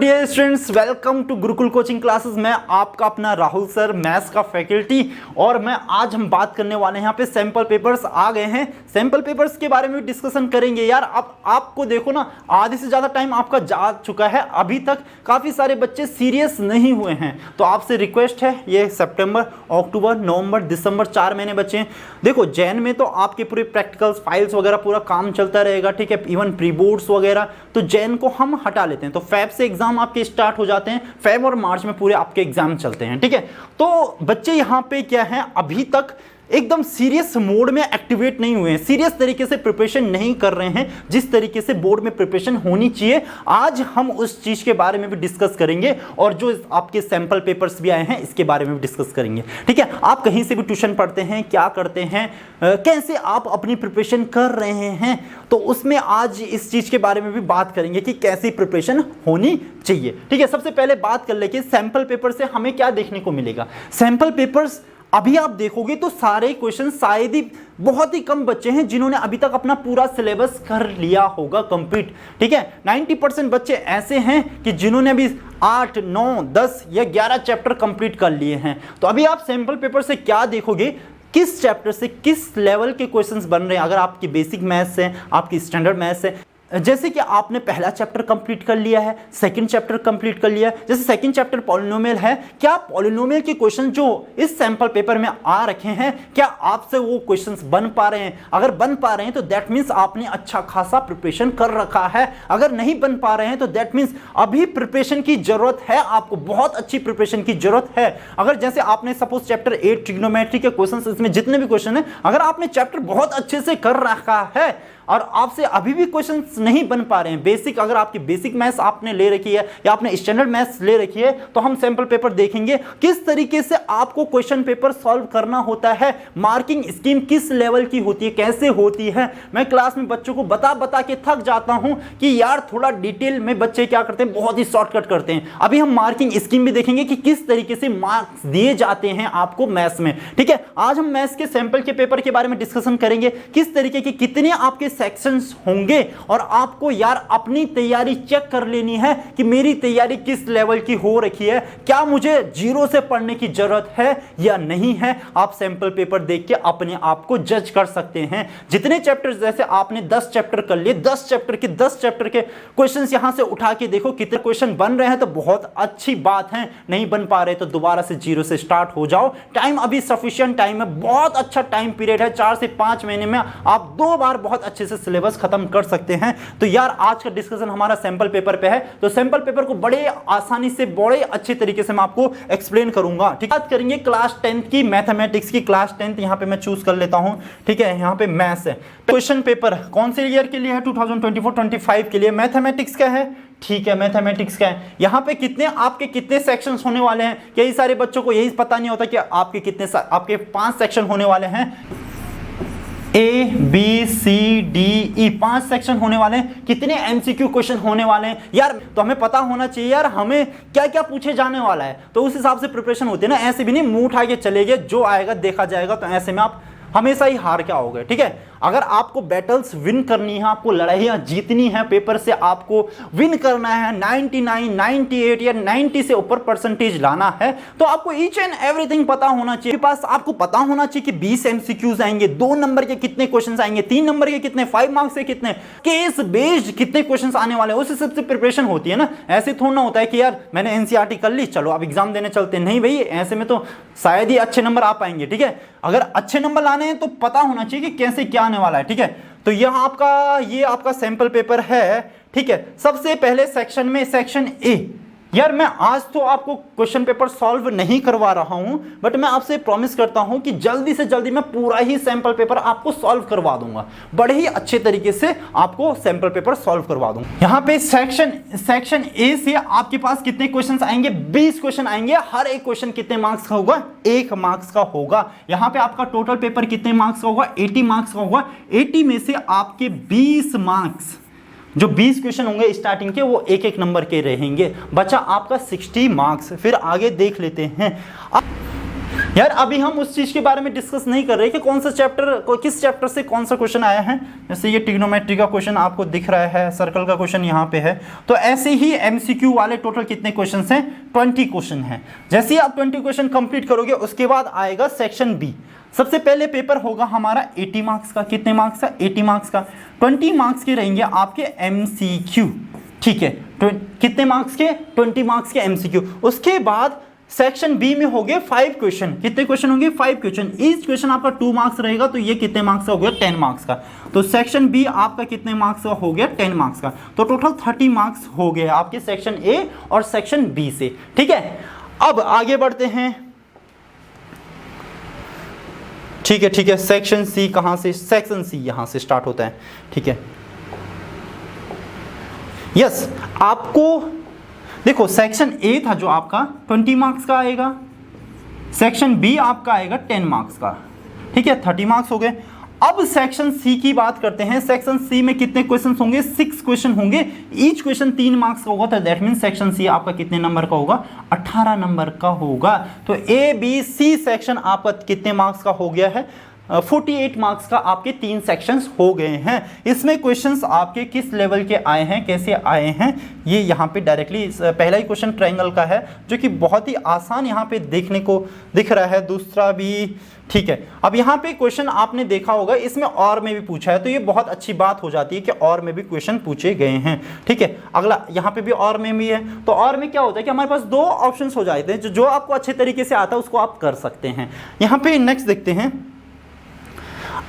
Dear students, welcome to Gurukul coaching classes. मैं आपका अपना राहुल सर, मैथ्स का फैकल्टी। और आज हम बात करने वाले हैं, यहाँ पे सैंपल पेपर्स आ गए हैं। सैंपल पेपर्स के बारे में भी डिस्कशन करेंगे। यार अब आपको देखो ना, आधे से ज़्यादा टाइम आपका जा चुका है, अभी तक काफ़ी सारे बच्चे सीरियस नहीं हुए हैं। तो आपसे रिक्वेस्ट है, ये सितंबर, अक्टूबर, नवंबर, दिसंबर 4 महीने बचे हैं। देखो जैन में तो आपके पूरे प्रैक्टिकल्स, फाइल्स वगैरह पूरा काम चलता रहेगा, ठीक है, इवन प्री बोर्ड्स वगैरह। तो जैन को हम हटा लेते हैं, तो फेब से एग्जाम आपके स्टार्ट हो जाते हैं। फेब और मार्च में पूरे आपके एग्जाम चलते हैं, ठीक है। तो बच्चे यहाँ पे क्या है, अभी तक एकदम सीरियस मोड में एक्टिवेट नहीं हुए हैं, सीरियस तरीके से प्रिपरेशन नहीं कर रहे हैं जिस तरीके से बोर्ड में प्रिपरेशन होनी चाहिए। आज हम उस चीज के बारे में भी डिस्कस करेंगे और जो आपके सैंपल पेपर्स भी आए हैं इसके बारे में भी डिस्कस करेंगे, ठीक है। आप कहीं से भी ट्यूशन पढ़ते हैं, क्या करते हैं, कैसे आप अपनी प्रिपरेशन कर रहे हैं, तो उसमें आज इस चीज के बारे में भी बात करेंगे कि कैसी प्रिपरेशन होनी चाहिए, ठीक है। सबसे पहले बात कर ले कि सैंपल पेपर से हमें क्या देखने को मिलेगा। सैंपल पेपर्स अभी आप देखोगे तो सारे क्वेश्चन, शायद ही बहुत ही कम बच्चे हैं जिन्होंने अभी तक अपना पूरा सिलेबस कर लिया होगा कंप्लीट, ठीक है। 90% बच्चे ऐसे हैं कि जिन्होंने अभी 8, 9, 10 या 11 चैप्टर कंप्लीट कर लिए हैं। तो अभी आप सैंपल पेपर से क्या देखोगे, किस चैप्टर से किस लेवल के क्वेश्चंस बन रहे हैं। अगर आपकी बेसिक मैथ्स है, आपकी स्टैंडर्ड मैथ्स है, जैसे कि आपने पहला चैप्टर कंप्लीट कर लिया है, सेकंड चैप्टर कंप्लीट कर लिया है, जैसे सेकंड चैप्टर पॉलिनोमियल है, क्या पॉलिनोमियल के क्वेश्चन जो इस सैंपल पेपर में आ रखे हैं, क्या आपसे वो क्वेश्चंस बन पा रहे हैं। अगर बन पा रहे हैं तो दैट मींस आपने अच्छा खासा प्रिपरेशन कर रखा है। अगर नहीं बन पा रहे हैं तो दैट मींस अभी प्रिपरेशन की जरूरत है, आपको बहुत अच्छी प्रिपरेशन की जरूरत है। अगर जैसे आपने सपोज चैप्टर 8 ट्रिग्नोमेट्री के क्वेश्चन, इसमें जितने भी क्वेश्चन है, अगर आपने चैप्टर बहुत अच्छे से कर रखा है और आपसे अभी भी क्वेश्चंस नहीं बन पा रहे हैं, बेसिक, अगर आपकी बेसिक मैथ्स आपने ले रखी है या आपने स्टैंडर्ड मैथ्स ले रखी है, तो हम सैंपल पेपर देखेंगे किस तरीके से आपको क्वेश्चन पेपर सॉल्व करना होता है, मार्किंग स्कीम किस लेवल की होती है, कैसे होती है। मैं क्लास में बच्चों को बता बता के थक जाता हूं कि यार थोड़ा डिटेल में बच्चे क्या करते हैं, बहुत ही शॉर्टकट करते हैं। अभी हम मार्किंग स्कीम भी देखेंगे कि किस तरीके से मार्क्स दिए जाते हैं आपको मैथ्स में, ठीक है। आज हम मैथ्स के सैंपल के पेपर के बारे में डिस्कशन करेंगे, किस तरीके के कितने आपके सेक्शंस होंगे, और आपको यार अपनी तैयारी चेक कर लेनी है कि मेरी तैयारी किस लेवल की हो रखी है, क्या मुझे जीरो से पढ़ने की जरूरत है या नहीं है। आप सैंपल पेपर देख के अपने आप को जज कर सकते हैं। जितने चैप्टर्स, जैसे आपने 10 चैप्टर कर लिए, 10 चैप्टर के क्वेश्चंस यहां से उठा के देखो कितने क्वेश्चन बन रहे हैं, तो बहुत अच्छी बात है। नहीं बन पा रहे तो दोबारा से जीरो से स्टार्ट हो जाओ। टाइम अभी सफिशिएंट टाइम है, बहुत अच्छा टाइम पीरियड है। 4 से 5 महीने में आप 2 बार बहुत अच्छे से सिलेबस खत्म कर सकते हैं। तो यार आज का डिस्कशन हमारा सैंपल पेपर पे है, तो सैंपल पेपर को बड़े आसानी से, बड़े अच्छे तरीके से मैं आपको एक्सप्लेन करूंगा, ठीक है। बात करेंगे क्लास 10 की, मैथमेटिक्स की क्लास 10 यहां पे मैं चूज कर लेता हूं, ठीक है। यहां पे मैथ्स है। क्वेश्चन पेपर कौन से ईयर के लिए है, 2024-25 के लिए मैथमेटिक्स का है, ठीक है। मैथमेटिक्स का है, यहां पे आपके कितने सेक्शंस होने वाले हैं। कई सारे बच्चों को यही पता नहीं होता कि आपके 5 सेक्शन होने वाले हैं। ABCDE 5 सेक्शन होने वाले हैं। कितने MCQ क्वेश्चन होने वाले हैं यार, तो हमें पता होना चाहिए यार हमें क्या क्या पूछे जाने वाला है, तो उस हिसाब से प्रिपरेशन होती है ना। ऐसे भी नहीं मुंह उठा के चले गए, जो आएगा देखा जाएगा, तो ऐसे में आप हमेशा ही हार के आओगे, ठीक है। अगर आपको बैटल्स विन करनी है, आपको लड़ाइयां जीतनी है, पेपर से आपको विन करना है, 99, 98 या 90 से ऊपर परसेंटेज लाना है, तो आपको ईच एंड एवरीथिंग पता होना चाहिए। पास आपको पता होना चाहिए कि 20 MCQs आएंगे, 2 नंबर के कितने क्वेश्चंस आएंगे, 3 नंबर के कितने, 5 मार्क्स के कितने, केस बेस्ड कितने क्वेश्चंस आने वाले हैं, उस हिसाब से प्रिपरेशन होती है ना। ऐसे थोड़ा होता है कि यार मैंने NCERT कर ली, चलो अब एग्जाम देने चलते हैं। नहीं भाई, ऐसे में तो शायद ही अच्छे नंबर आ पाएंगे, ठीक है। अगर अच्छे नंबर लाने हैं तो पता होना चाहिए कि कैसे क्या आने वाला है, ठीक है। तो ये आपका सैंपल पेपर है, ठीक है। सबसे पहले सेक्शन में सेक्शन ए, यार मैं आज तो आपको क्वेश्चन पेपर सॉल्व नहीं करवा रहा हूं, बट मैं आपसे प्रॉमिस करता हूं कि जल्दी से जल्दी मैं पूरा ही सैंपल पेपर आपको सॉल्व करवा दूंगा, बड़े ही अच्छे तरीके से आपको सैंपल पेपर सॉल्व करवा दूंगा। यहां पे सेक्शन ए से आपके पास कितने क्वेश्चंस आएंगे, 20 क्वेश्चन आएंगे। हर एक क्वेश्चन कितने मार्क्स का होगा, 1 मार्क्स का होगा। यहां पे आपका टोटल पेपर कितने मार्क्स का होगा, 80 मार्क्स का होगा। 80 में से आपके 20 मार्क्स, जो 20 क्वेश्चन होंगे स्टार्टिंग के, वो एक एक नंबर के रहेंगे। बचा आपका 60 मार्क्स। फिर आगे देख लेते हैं। यार अभी हम उस चीज के बारे में डिस्कस नहीं कर रहे कि कौन सा चैप्टर, किस चैप्टर से कौन सा क्वेश्चन आया है। जैसे ये ट्रिग्नोमेट्री का क्वेश्चन आपको दिख रहा है, सर्कल का क्वेश्चन यहाँ पे है। तो ऐसे ही एमसीक्यू वाले टोटल कितने क्वेश्चन हैं? 20 क्वेश्चन हैं। जैसे ही आप 20 क्वेश्चन कंप्लीट करोगे उसके बाद आएगा सेक्शन बी। सबसे पहले पेपर होगा हमारा 80 मार्क्स का। कितने मार्क्स का? 80 मार्क्स का। 20 मार्क्स के रहेंगे आपके एमसीक्यू, ठीक है। कितने मार्क्स के? 20 मार्क्स के एमसीक्यू। उसके बाद सेक्शन बी में हो गए 5 क्वेश्चन। कितने क्वेश्चन होंगे? 5 क्वेश्चन। ईच क्वेश्चन आपका 2 मार्क्स रहेगा, तो ये कितने मार्क्स का हो गया? 10 मार्क्स का। तो सेक्शन बी आपका कितने मार्क्स का हो गया? 10 मार्क्स का। तो टोटल 30 मार्क्स हो गए आपके सेक्शन ए और सेक्शन बी से, ठीक है। अब आगे बढ़ते हैं, ठीक है, ठीक है। सेक्शन सी कहां से? सेक्शन सी यहां से स्टार्ट होता है, ठीक है। यस, आपको देखो सेक्शन ए था जो आपका 20 मार्क्स का आएगा, सेक्शन बी आपका आएगा 10 मार्क्स का, ठीक है। 30 मार्क्स हो गए। अब सेक्शन सी की बात करते हैं। सेक्शन सी में कितने क्वेश्चन होंगे? 6 क्वेश्चन होंगे। ईच क्वेश्चन 3 मार्क्स का होगा, तो दैट मीन सेक्शन सी आपका कितने नंबर का होगा? 18 नंबर का होगा। तो ए बी सी सेक्शन आपका कितने मार्क्स का हो गया है? 48 मार्क्स का आपके 3 सेक्शंस हो गए हैं। इसमें क्वेश्चंस आपके किस लेवल के आए हैं, कैसे आए हैं, ये यहाँ पे डायरेक्टली पहला ही क्वेश्चन ट्रायंगल का है जो कि बहुत ही आसान यहाँ पे देखने को दिख रहा है, दूसरा भी, ठीक है। अब यहाँ पे क्वेश्चन आपने देखा होगा, इसमें और में भी पूछा है, तो ये बहुत अच्छी बात हो जाती है कि और में भी क्वेश्चन पूछे गए हैं, ठीक है। अगला यहाँ पे भी और में भी है, तो और में क्या होता है कि हमारे पास 2 ऑप्शन हो जाते हैं। जो आपको अच्छे तरीके से आता है उसको आप कर सकते हैं। यहाँ पे नेक्स्ट देखते हैं।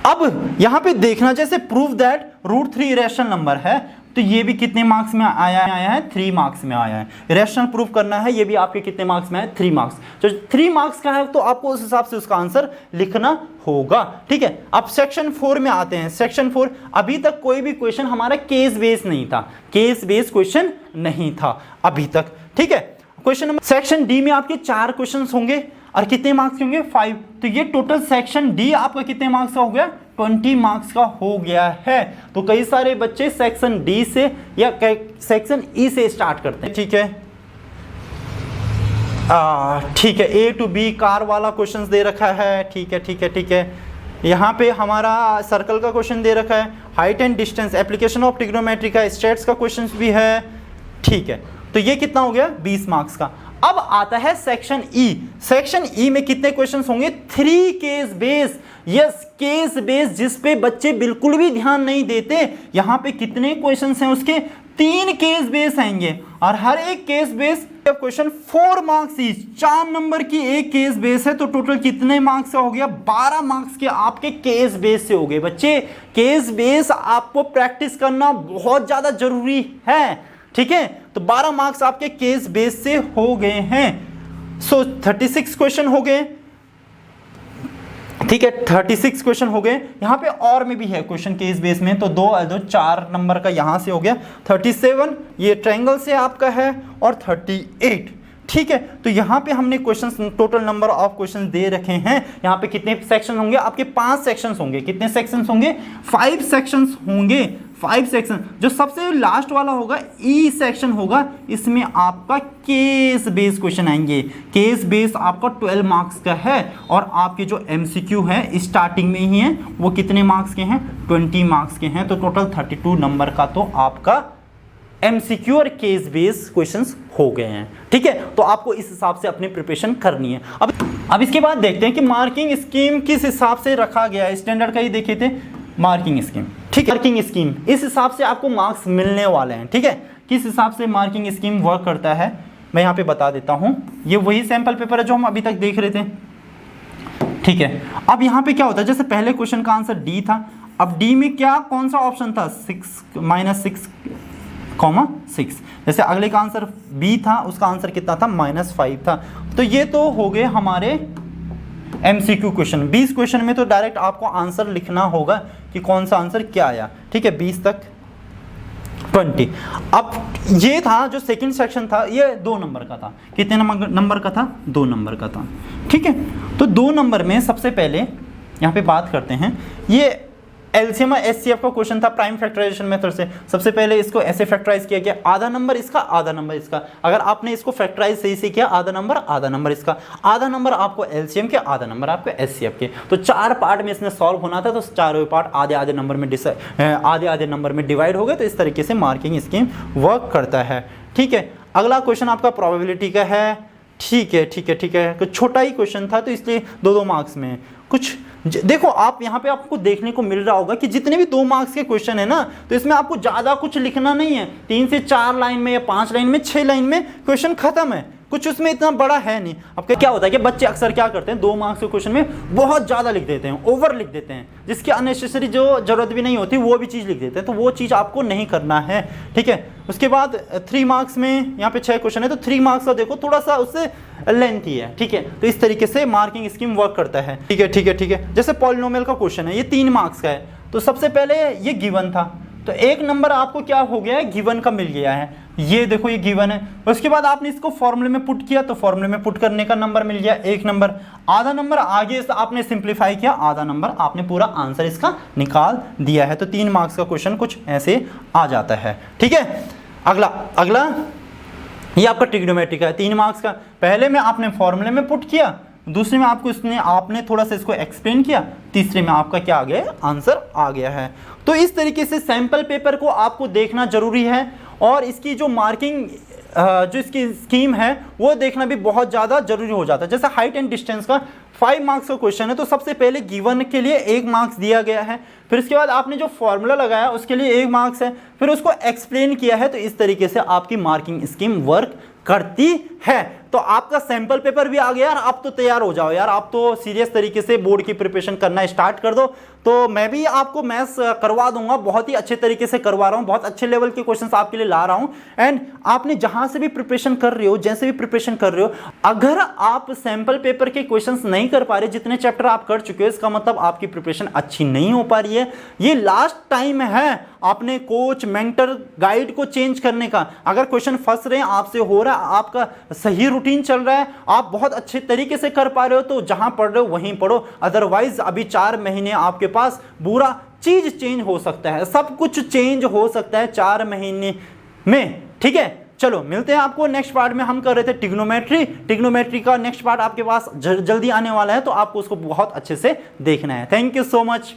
अब यहां पे देखना, जैसे प्रूव दैट √3 इरेशनल नंबर है, तो ये भी कितने मार्क्स में आया है? 3 मार्क्स में आया है। इरेशनल प्रूफ करना है, ये भी आपके कितने मार्क्स में है? 3 मार्क्स। तो 3 मार्क्स का है तो आपको उस हिसाब से उसका आंसर लिखना होगा, ठीक है। अब सेक्शन 4 में आते हैं। सेक्शन 4, अभी तक कोई भी क्वेश्चन हमारा केस बेस्ड नहीं था, केस बेस्ड क्वेश्चन नहीं था अभी तक, ठीक है। क्वेश्चन नंबर सेक्शन डी में आपके 4 क्वेश्चन होंगे और कितने मार्क्स होंगे? 5। तो ये टोटल सेक्शन डी आपका कितने मार्क्स का हो गया? 20 मार्क्स का हो गया है। तो कई सारे बच्चे सेक्शन डी से या सेक्शन ई से स्टार्ट करते हैं, ठीक है। ठीक है, ए टू बी कार वाला क्वेश्चन दे रखा है, ठीक है, ठीक है, ठीक है। यहाँ पे हमारा सर्कल का क्वेश्चन दे रखा है, height and distance, application of trigonometry का, स्टेट्स का क्वेश्चन भी है, ठीक है। तो ये कितना हो गया? 20 मार्क्स का। अब आता है सेक्शन ई। सेक्शन ई में कितने क्वेश्चंस होंगे? 3 case base. Yes, case base, जिस पे बच्चे बिल्कुल भी ध्यान नहीं देते। यहां पे कितने क्वेश्चंस हैं उसके? 3 केस बेस आएंगे और हर एक case base question 4 marks each, 4 number की एक केस बेस है। तो टोटल कितने मार्क्स का हो गया? 12 मार्क्स के आपके केस बेस से हो गए। बच्चे, केस बेस आपको प्रैक्टिस करना बहुत ज्यादा जरूरी है, ठीक है। तो 12 मार्क्स आपके केस बेस से हो गए हैं। सो 36 क्वेश्चन हो गए, ठीक है। 36 क्वेश्चन हो गए। यहां पे और में भी है क्वेश्चन केस बेस में, तो 4 नंबर का यहां से हो गया। 37 ये ट्रायंगल से आपका है और 38, ठीक है। तो यहाँ पे हमने questions, total number of questions दे रखे हैं। यहाँ पे कितने सेक्शन होंगे? आपके 5 सेक्शंस होंगे। कितने सेक्शंस होंगे? 5 सेक्शंस होंगे। 5 सेक्शन। जो सबसे लास्ट वाला होगा ई सेक्शन होगा, इसमें आपका केस बेस क्वेश्चन आएंगे। केस बेस आपका 12 मार्क्स का है और आपके जो एमसीक्यू है स्टार्टिंग में ही है, वो कितने मार्क्स के हैं? 20 मार्क्स के हैं। तो टोटल 32 नंबर का तो आपका एमसीक्यू और केस बेस क्वेश्चंस हो गए हैं, ठीक है। तो आपको इस हिसाब से अपनी प्रिपरेशन करनी है। अब इसके बाद देखते हैं कि मार्किंग स्कीम किस हिसाब से रखा गया है। स्टैंडर्ड का ही देखे थे, मार्किंग स्कीम, ठीक है। मार्किंग स्कीम इस हिसाब से आपको मार्क्स मिलने वाले हैं, ठीक है। किस हिसाब से मार्किंग स्कीम वर्क करता है मैं यहाँ पे बता देता हूँ। ये वही सैंपल पेपर है जो हम अभी तक देख रहे थे, ठीक है। अब यहाँ पे क्या होता है, जैसे पहले क्वेश्चन का आंसर डी था, अब डी में क्या कौन सा ऑप्शन था? 6 जैसे अगले का आंसर बी था, उसका आंसर कितना था? -5 था। तो ये तो हो गए हमारे एमसीक्यू क्वेश्चन। 20 क्वेश्चन में तो डायरेक्ट आपको आंसर लिखना होगा कि कौन सा आंसर क्या आया, ठीक है। 20 तक 20। अब ये था जो सेकंड सेक्शन था, ये 2 नंबर का था। कितने नंबर का था? 2 नंबर का था, ठीक है। तो 2 नंबर में सबसे पहले यहाँ पे बात करते हैं, ये एलसीएम और एचसीएफ का क्वेश्चन था प्राइम फैक्टराइजेशन मेथड से। सबसे पहले इसको ऐसे फैक्टराइज किया गया, आधा नंबर इसका आधा नंबर इसका। अगर आपने इसको फैक्टराइज सही से किया, आधा नंबर इसका, आधा नंबर आपको एलसीएम के, आधा नंबर आपको एचसीएफ के। तो 4 पार्ट में इसने सॉल्व होना था, तो चारों पार्ट आधे आधे नंबर में डिवाइड हो गए। तो इस तरीके से मार्किंग स्कीम वर्क करता है। ठीक है, अगला क्वेश्चन आपका प्रोबेबिलिटी का है। ठीक है, कुछ छोटा ही क्वेश्चन था तो इसलिए 2-2 मार्क्स में। कुछ देखो आप यहाँ पे आपको देखने को मिल रहा होगा कि जितने भी 2 मार्क्स के क्वेश्चन है ना, तो इसमें आपको ज़्यादा कुछ लिखना नहीं है। 3 से 4 लाइन में या 5 लाइन में, 6 लाइन में क्वेश्चन खत्म है। कुछ उसमें इतना बड़ा है नहीं। अब क्या होता है कि बच्चे अक्सर क्या करते हैं, 2 मार्क्स के क्वेश्चन में बहुत ज़्यादा लिख देते हैं, ओवर लिख देते हैं, जिसकी अननेसेसरी जो जरूरत भी नहीं होती वो भी चीज़ लिख देते हैं। तो वो चीज़ आपको नहीं करना है। ठीक है, उसके बाद 3 मार्क्स में यहाँ पे 6 क्वेश्चन है, तो 3 मार्क्स का देखो थोड़ा सा उससे लेंथी है। ठीक है, तो इस तरीके से मार्किंग स्कीम वर्क करता है। ठीक है, जैसे पॉलिनोमियल का क्वेश्चन है, ये 3 मार्क्स का है। तो सबसे पहले ये गिवन था, तो 1 नंबर आपको क्या हो गया है, गिवन का मिल गया है। ये देखो ये गिवन है। उसके बाद आपने इसको फॉर्मूले में पुट किया, तो फॉर्मूले में पुट करने का नंबर मिल गया 1 नंबर। आधा नंबर आगे आपने सिंप्लीफाई किया, आधा नंबर आपने पूरा आंसर इसका निकाल दिया है। तो 3 मार्क्स का क्वेश्चन कुछ ऐसे आ जाता है। ठीक है, अगला ये आपका ट्रिग्नोमेट्री का है, 3 मार्क्स का। पहले में आपने फॉर्मूले में पुट किया, दूसरे में आपने थोड़ा सा इसको एक्सप्लेन किया, तीसरे में आपका क्या आ गया, आंसर आ गया है। तो इस तरीके से सैंपल पेपर को आपको देखना जरूरी है, और इसकी जो मार्किंग जो इसकी स्कीम है वो देखना भी बहुत ज़्यादा जरूरी हो जाता है। जैसे हाइट एंड डिस्टेंस का 5 मार्क्स का क्वेश्चन है, तो सबसे पहले गिवन के लिए 1 मार्क्स दिया गया है, फिर उसके बाद आपने जो फॉर्मूला लगाया उसके लिए 1 मार्क्स है, फिर उसको एक्सप्लेन किया है। तो इस तरीके से आपकी मार्किंग स्कीम वर्क करती है। तो आपका सैंपल पेपर भी आ गया यार, आप तो तैयार हो जाओ यार, आप तो सीरियस तरीके से बोर्ड की प्रिपरेशन करना स्टार्ट कर दो। तो मैं भी आपको मैथ्स करवा दूंगा, बहुत ही अच्छे तरीके से करवा रहा हूँ, बहुत अच्छे लेवल के क्वेश्चंस आपके लिए ला रहा हूँ। एंड आपने जहां से भी प्रिपरेशन कर रहे हो, जैसे भी प्रिपरेशन कर रहे हो, अगर आप सैंपल पेपर के क्वेश्चंस नहीं कर पा रहे, जितने चैप्टर आप कर चुके हो, इसका मतलब आपकी प्रिपरेशन अच्छी नहीं हो पा रही है। ये लास्ट टाइम है आपने कोच, मेंटर, गाइड को चेंज करने का। अगर क्वेश्चन फंस रहे हैं, आपसे हो रहा है, आपका सही रूटीन चल रहा है, आप बहुत अच्छे तरीके से कर पा रहे हो, तो जहां पढ़ रहे हो वहीं पढ़ो। अदरवाइज अभी 4 महीने आपके पास बुरा चीज चेंज हो सकता है, सब कुछ चेंज हो सकता है 4 महीने में। ठीक है, चलो मिलते हैं आपको नेक्स्ट पार्ट में। हम कर रहे थे ट्रिग्नोमेट्री का नेक्स्ट पार्ट आपके पास जल्दी आने वाला है, तो आपको उसको बहुत अच्छे से देखना है। Thank you so much.